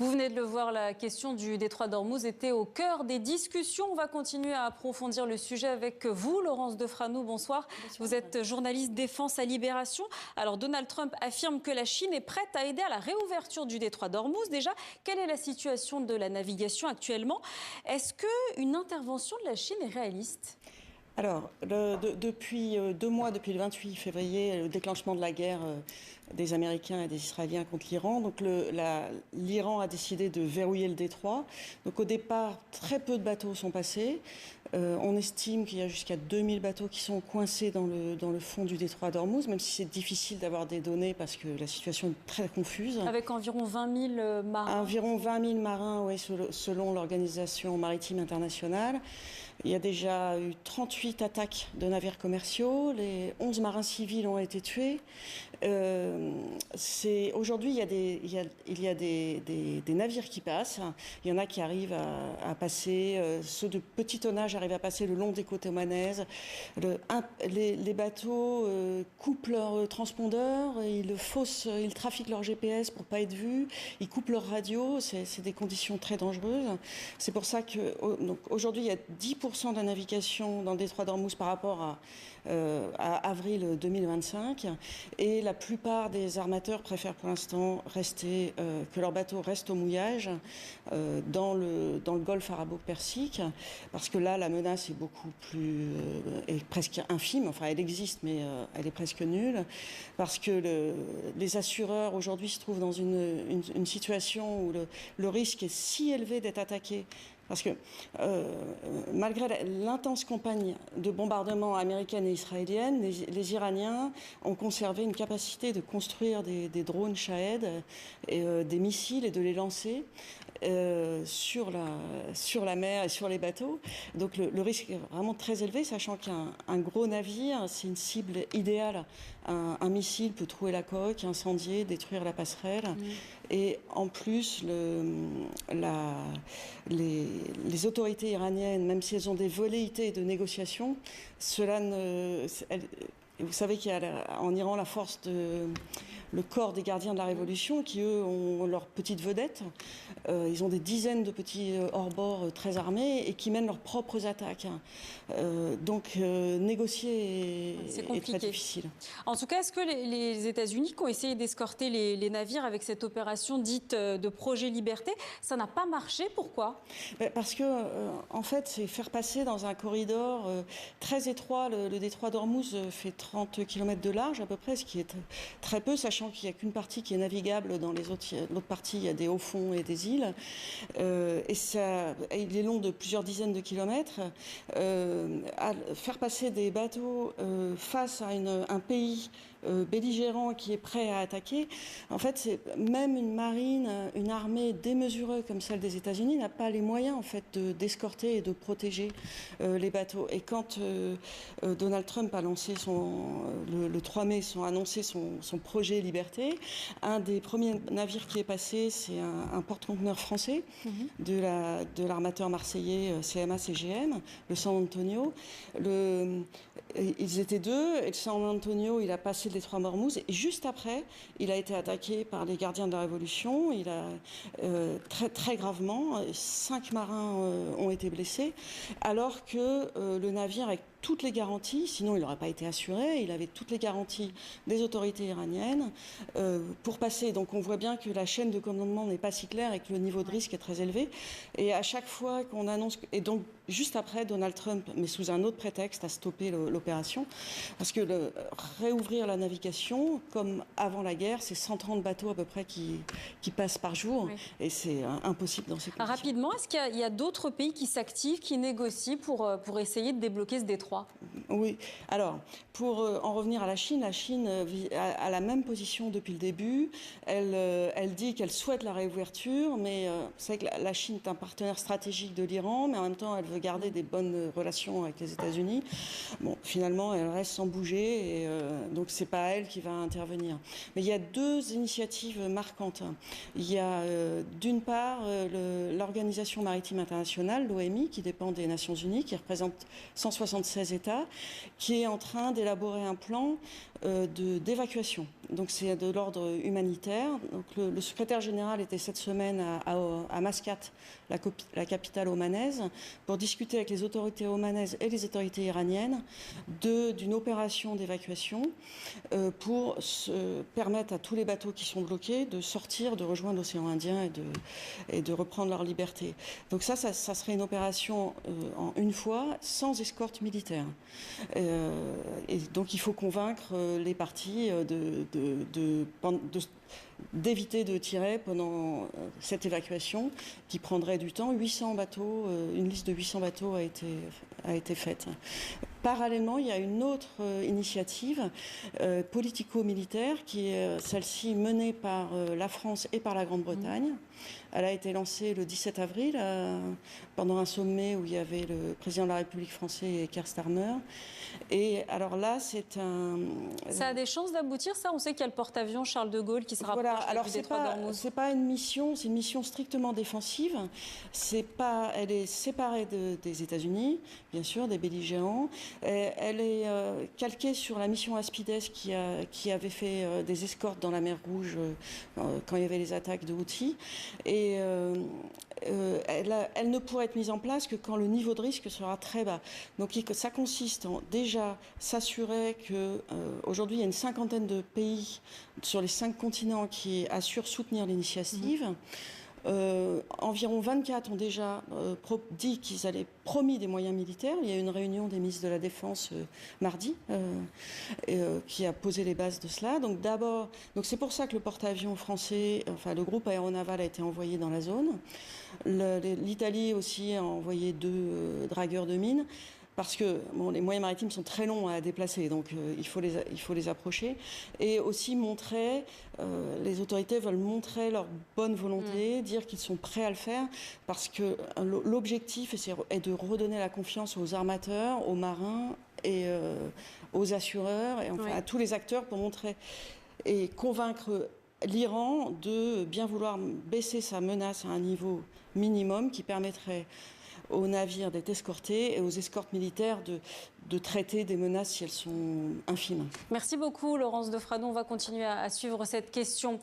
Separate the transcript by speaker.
Speaker 1: Vous venez de le voir, la question du détroit d'Ormuz était au cœur des discussions. On va continuer à approfondir le sujet avec vous, Laurence Defranoux. Bonsoir. Vous êtes journaliste défense à Libération. Alors, Donald Trump affirme que la Chine est prête à aider à la réouverture du détroit d'Ormuz. Déjà, quelle est la situation de la navigation actuellement? Est-ce qu'une intervention de la Chine est réaliste?
Speaker 2: Alors, depuis 2 mois, depuis le 28 février, le déclenchement de la guerre des Américains et des Israéliens contre l'Iran, donc l'Iran a décidé de verrouiller le détroit. Donc au départ, très peu de bateaux sont passés. On estime qu'il y a jusqu'à 2000 bateaux qui sont coincés dans le fond du détroit d'Ormuz, même si c'est difficile d'avoir des données parce que la situation est très confuse.
Speaker 1: Avec environ 20 000 marins.
Speaker 2: Environ 20 000 marins, oui, selon l'Organisation maritime internationale. Il y a déjà eu 38 attaques de navires commerciaux. Les 11 marins civils ont été tués. Aujourd'hui, il y a des navires qui passent. Il y en a qui arrivent à passer. Ceux de petit tonnage arrivent à passer le long des côtes omanaises. Les bateaux coupent leur transpondeur, ils trafiquent leur GPS pour pas être vus, ils coupent leur radio. C'est des conditions très dangereuses. C'est pour ça que aujourd'hui, il y a 10% de la navigation dans le détroit d'Ormuz par rapport à avril 2025. Et la plupart des armateurs préfèrent pour l'instant que leurs bateaux restent au mouillage dans le golfe arabo-persique, parce que là, la menace est beaucoup plus est presque infime. Enfin, elle existe, mais elle est presque nulle, parce que les assureurs aujourd'hui se trouvent dans une situation où le risque est si élevé d'être attaqué. Parce que malgré l'intense campagne de bombardement américaine et israélienne, les Iraniens ont conservé une capacité de construire des drones Shahed, des missiles et de les lancer sur la mer et sur les bateaux. Donc le risque est vraiment très élevé, sachant qu'un gros navire, c'est une cible idéale. Un missile peut trouer la coque, incendier, détruire la passerelle. Et en plus, les autorités iraniennes, même si elles ont des velléités de négociation, vous savez qu'il y a en Iran la force le corps des gardiens de la révolution, qui eux ont leurs petites vedettes. Ils ont des dizaines de petits hors-bord très armés et qui mènent leurs propres attaques. Donc négocier est très difficile.
Speaker 1: En tout cas, est-ce que les États-Unis qui ont essayé d'escorter les navires avec cette opération dite de projet Liberté, ça n'a pas marché? Pourquoi?
Speaker 2: Parce que en fait, c'est faire passer dans un corridor très étroit. Le détroit d'Ormuz fait 30 km de large à peu près, ce qui est très peu, sachant qu'il n'y a qu'une partie qui est navigable. Dans l'autre partie, il y a des hauts fonds et des îles. Il est long de plusieurs dizaines de kilomètres. Faire passer des bateaux face à un pays belligérant qui est prêt à attaquer, en fait, même une marine, une armée démesurée comme celle des États-Unis n'a pas les moyens en fait d'escorter et de protéger les bateaux. Et quand Donald Trump a lancé le 3 mai, annoncé son projet Liberté, un des premiers navires qui est passé, c'est un porte-conteneurs français de l'armateur marseillais CMA-CGM, le San Antonio. Ils étaient deux, et le San Antonio, il a passé le détroit d'Ormuz, et juste après, il a été attaqué par les gardiens de la Révolution. Il a très très gravement, 5 marins ont été blessés, alors que le navire, avec toutes les garanties, sinon il n'aurait pas été assuré, il avait toutes les garanties des autorités iraniennes pour passer. Donc on voit bien que la chaîne de commandement n'est pas si claire et que le niveau de risque est très élevé. Et à chaque fois qu'on annonce... Et donc juste après, Donald Trump, mais sous un autre prétexte, a stoppé l'opération. Parce que réouvrir la navigation, comme avant la guerre, c'est 130 bateaux à peu près qui passent par jour. Oui. Et c'est impossible dans ces conditions.
Speaker 1: Rapidement, est-ce qu'il y a d'autres pays qui s'activent, qui négocient pour essayer de débloquer ce détroit?
Speaker 2: Oui. Alors, pour en revenir à la Chine a la même position depuis le début. Elle dit qu'elle souhaite la réouverture, mais vous savez que la Chine est un partenaire stratégique de l'Iran, mais en même temps, elle veut garder des bonnes relations avec les États-Unis. Bon, finalement, elle reste sans bouger, et donc c'est pas elle qui va intervenir. Mais il y a 2 initiatives marquantes. Il y a d'une part l'Organisation maritime internationale, l'OMI, qui dépend des Nations Unies, qui représente 176 États, qui est en train d'élaborer un plan d'évacuation. Donc c'est de l'ordre humanitaire. Donc le secrétaire général était cette semaine à Mascate, la capitale omanaise, pour discuter avec les autorités omanaises et les autorités iraniennes d'une opération d'évacuation pour permettre à tous les bateaux qui sont bloqués de sortir, de rejoindre l'océan Indien et de reprendre leur liberté. Donc ça serait une opération en une fois, sans escorte militaire. Et donc il faut convaincre les parties d'éviter de tirer pendant cette évacuation qui prendrait du temps. 800 bateaux, une liste de 800 bateaux a été faite. Parallèlement, il y a une autre initiative politico-militaire qui est celle-ci menée par la France et par la Grande-Bretagne. Elle a été lancée le 17 avril pendant un sommet où il y avait le président de la République français et Keir Starmer. Et alors là,
Speaker 1: ça a des chances d'aboutir, ça? On sait qu'il y a le porte-avions Charles de Gaulle qui se rapproche du détroit d'Ormuz.
Speaker 2: C'est pas une mission, c'est une mission strictement défensive. Elle est séparée des États-Unis, bien sûr, des belligérants. Elle est calquée sur la mission Aspides qui avait fait des escortes dans la mer Rouge quand il y avait les attaques de Houthis. Et elle ne pourrait être mise en place que quand le niveau de risque sera très bas. Donc ça consiste en déjà s'assurer qu'aujourd'hui il y a une cinquantaine de pays sur les 5 continents qui assurent soutenir l'initiative. Environ 24 ont déjà dit qu'ils allaient promis des moyens militaires. Il y a eu une réunion des ministres de la Défense mardi qui a posé les bases de cela. Donc c'est pour ça que le porte-avions français, enfin le groupe aéronaval a été envoyé dans la zone. L'Italie aussi a envoyé 2 dragueurs de mines. Parce que les moyens maritimes sont très longs à déplacer, donc il faut les approcher. Et aussi les autorités veulent montrer leur bonne volonté, dire qu'ils sont prêts à le faire, parce que l'objectif est de redonner la confiance aux armateurs, aux marins et aux assureurs, et enfin à tous les acteurs pour montrer et convaincre l'Iran de bien vouloir baisser sa menace à un niveau minimum qui permettrait aux navires d'être escortés et aux escortes militaires de traiter des menaces si elles sont infimes.
Speaker 1: Merci beaucoup Laurence Defranou. On va continuer à suivre cette question.